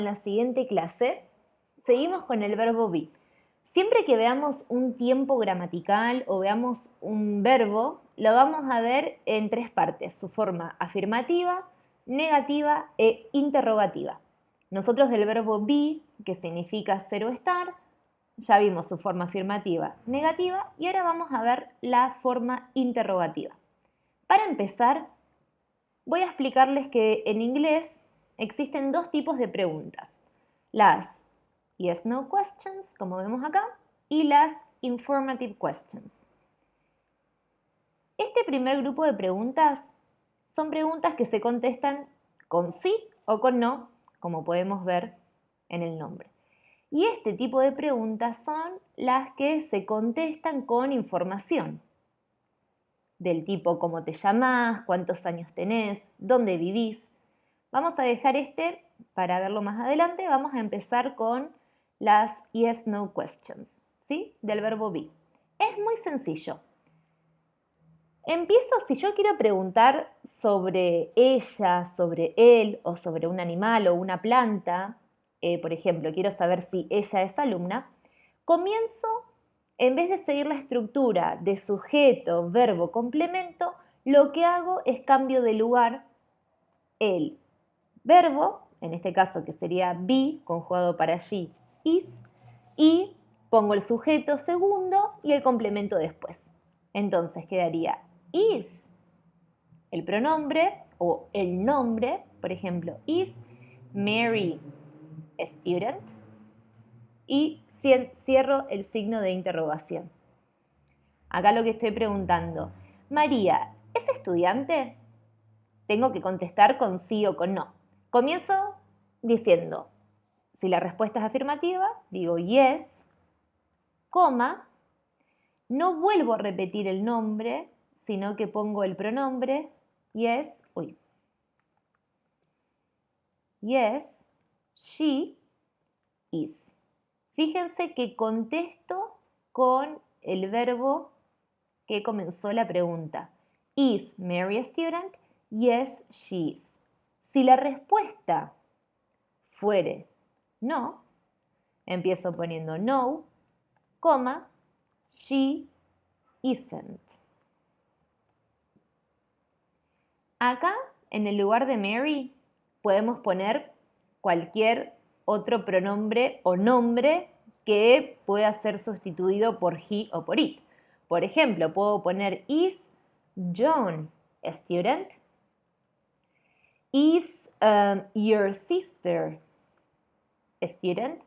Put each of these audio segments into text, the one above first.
En la siguiente clase seguimos con el verbo be. Siempre que veamos un tiempo gramatical o veamos un verbo, lo vamos a ver en tres partes, su forma afirmativa, negativa e interrogativa. Nosotros del verbo be, que significa ser o estar, ya vimos su forma afirmativa, negativa y ahora vamos a ver la forma interrogativa. Para empezar, voy a explicarles que en inglés existen dos tipos de preguntas. Las yes-no questions, como vemos acá, y las informative questions. Este primer grupo de preguntas son preguntas que se contestan con sí o con no, como podemos ver en el nombre. Y este tipo de preguntas son las que se contestan con información, del tipo cómo te llamás, cuántos años tenés, dónde vivís. Vamos a dejar para verlo más adelante. Vamos a empezar con las yes-no questions, ¿sí? Del verbo be. Es muy sencillo. Empiezo, si yo quiero preguntar sobre ella, sobre él o sobre un animal o una planta, por ejemplo, quiero saber si ella es alumna, comienzo, en vez de seguir la estructura de sujeto, verbo, complemento, lo que hago es cambio de lugar el verbo, en este caso que sería be, conjugado para allí, is, y pongo el sujeto segundo y el complemento después. Entonces quedaría is el pronombre o el nombre, por ejemplo, is Mary a student? Y cierro el signo de interrogación. Acá lo que estoy preguntando, María, ¿es estudiante? Tengo que contestar con sí o con no. Comienzo diciendo, si la respuesta es afirmativa, digo yes, coma, no vuelvo a repetir el nombre, sino que pongo el pronombre yes, yes, she is. Fíjense que contesto con el verbo que comenzó la pregunta. Is Mary a student? Yes, she is. Si la respuesta fuere no, empiezo poniendo no, coma, she isn't. Acá, en el lugar de Mary, podemos poner cualquier otro pronombre o nombre que pueda ser sustituido por he o por it. Por ejemplo, puedo poner is John a student? Is your sister a student?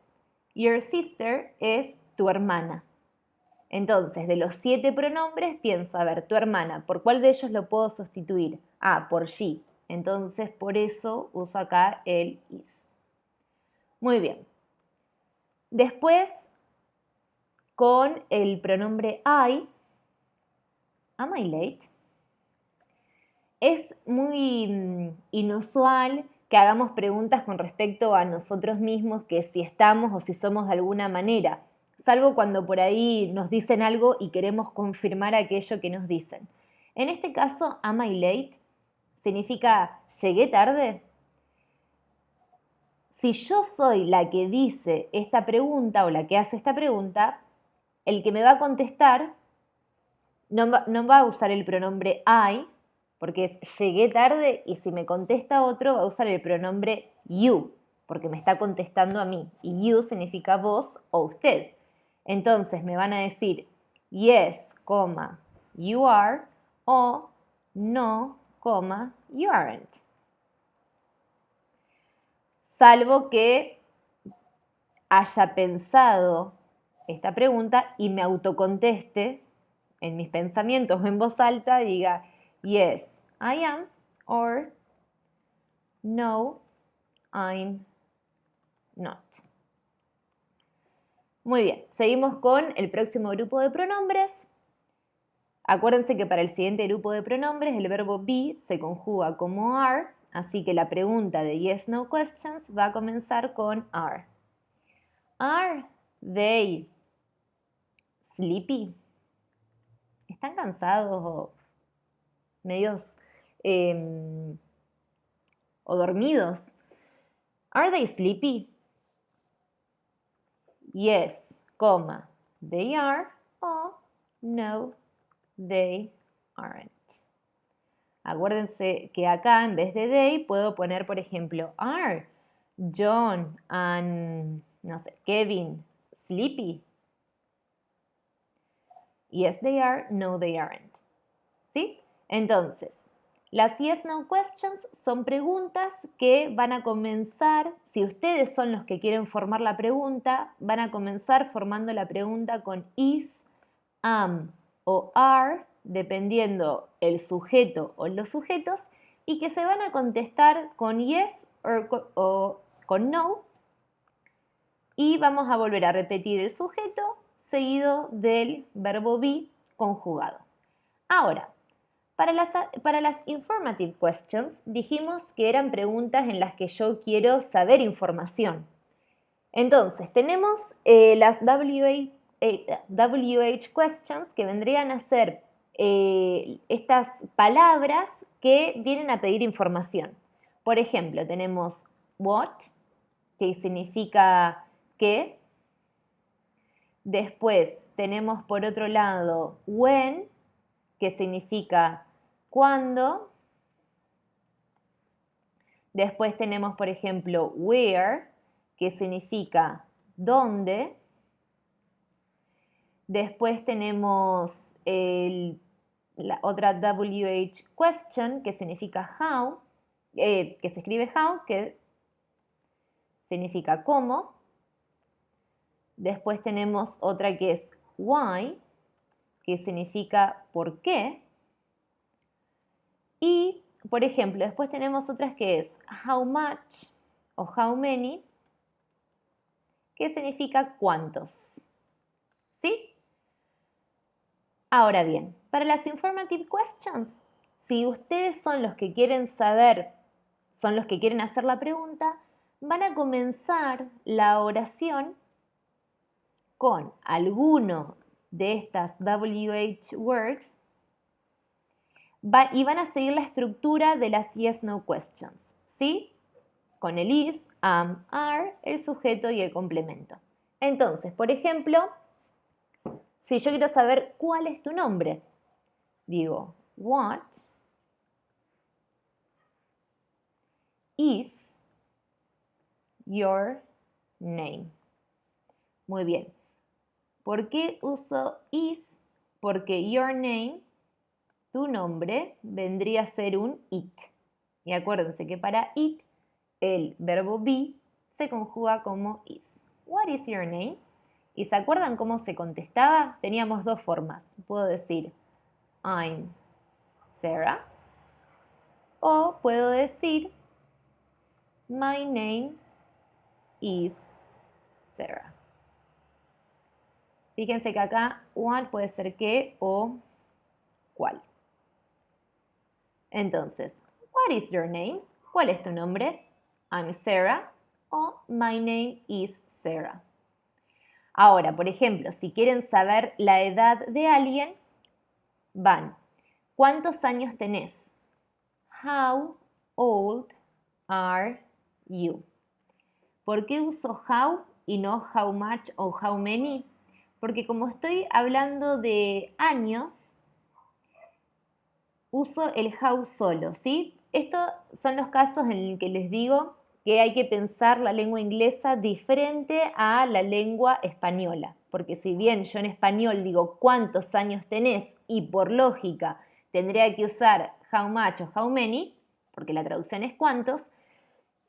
Your sister es tu hermana. Entonces, de los 7 pronombres, pienso, a ver, tu hermana, ¿por cuál de ellos lo puedo sustituir? Ah, por she. Entonces, por eso uso acá el is. Muy bien. Después, con el pronombre I, am I late? Es muy inusual que hagamos preguntas con respecto a nosotros mismos, que si estamos o si somos de alguna manera, salvo cuando por ahí nos dicen algo y queremos confirmar aquello que nos dicen. En este caso, am I late significa ¿llegué tarde? Si yo soy la que dice esta pregunta o la que hace esta pregunta, el que me va a contestar no va a usar el pronombre I, porque llegué tarde, y si me contesta otro va a usar el pronombre you, porque me está contestando a mí, y you significa vos o usted. Entonces me van a decir yes, you are, o no, you aren't. Salvo que haya pensado esta pregunta y me autoconteste en mis pensamientos o en voz alta, diga yes, I am, or no, I'm not. Muy bien, seguimos con el próximo grupo de pronombres. Acuérdense que para el siguiente grupo de pronombres el verbo be se conjuga como are, así que la pregunta de yes, no questions va a comenzar con are. Are they sleepy? ¿Están cansados o medios o dormidos? Are they sleepy? Yes, coma, they are, o no, they aren't. Acuérdense que acá en vez de they puedo poner, por ejemplo, are John and, no sé, Kevin sleepy? Yes, they are, no, they aren't. ¿Sí? Entonces, las yes, no questions son preguntas que van a comenzar, si ustedes son los que quieren formar la pregunta, van a comenzar formando la pregunta con is, am o are, dependiendo el sujeto o los sujetos, y que se van a contestar con yes o con no, y vamos a volver a repetir el sujeto seguido del verbo be conjugado. Ahora, para las informative questions dijimos que eran preguntas en las que yo quiero saber información. Entonces, tenemos las WH questions, que vendrían a ser estas palabras que vienen a pedir información. Por ejemplo, tenemos what, que significa qué. Después tenemos por otro lado when, que significa cuándo. Después tenemos, por ejemplo, where, que significa dónde. Después tenemos la otra WH question, que significa how, que se escribe how, que significa cómo. Después tenemos otra que es why, que significa por qué. Y, por ejemplo, después tenemos otras que es how much o how many, que significa cuántos. ¿Sí? Ahora bien, para las informative questions, si ustedes son los que quieren saber, son los que quieren hacer la pregunta, van a comenzar la oración con alguno de estas WH words y van a seguir la estructura de las yes-no questions, ¿sí? Con el is, am, are, el sujeto y el complemento. Entonces, por ejemplo, si yo quiero saber cuál es tu nombre, digo, what is your name? Muy bien. ¿Por qué uso is? Porque your name, tu nombre, vendría a ser un it. Y acuérdense que para it, el verbo be se conjuga como is. What is your name? ¿Y se acuerdan cómo se contestaba? Teníamos dos formas. Puedo decir I'm Sarah, o puedo decir my name is Sarah. Fíjense que acá what puede ser qué o cuál. Entonces, what is your name? ¿Cuál es tu nombre? I'm Sarah, o my name is Sarah. Ahora, por ejemplo, si quieren saber la edad de alguien, van, ¿cuántos años tenés? How old are you? ¿Por qué uso how y no how much o how many? Porque como estoy hablando de años, uso el how solo, ¿sí? Estos son los casos en los que les digo que hay que pensar la lengua inglesa diferente a la lengua española. Porque si bien yo en español digo cuántos años tenés y por lógica tendría que usar how much o how many, porque la traducción es cuántos,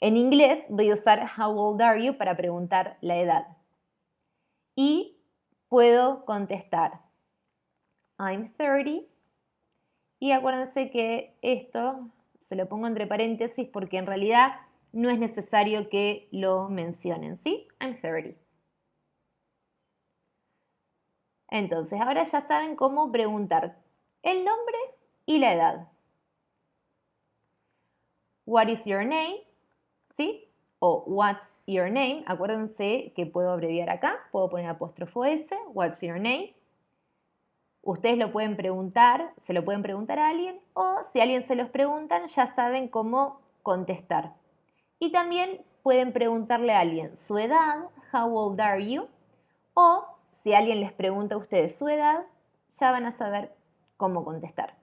en inglés voy a usar how old are you para preguntar la edad. Y puedo contestar I'm 30. Y acuérdense que esto se lo pongo entre paréntesis porque en realidad no es necesario que lo mencionen, ¿sí? I'm 30. Entonces, ahora ya saben cómo preguntar el nombre y la edad. What is your name? ¿Sí? O what's your name? Acuérdense que puedo abreviar acá, puedo poner apóstrofo S, what's your name? Ustedes lo pueden preguntar, se lo pueden preguntar a alguien, o si a alguien se los preguntan, ya saben cómo contestar. Y también pueden preguntarle a alguien su edad, how old are you? O si alguien les pregunta a ustedes su edad, ya van a saber cómo contestar.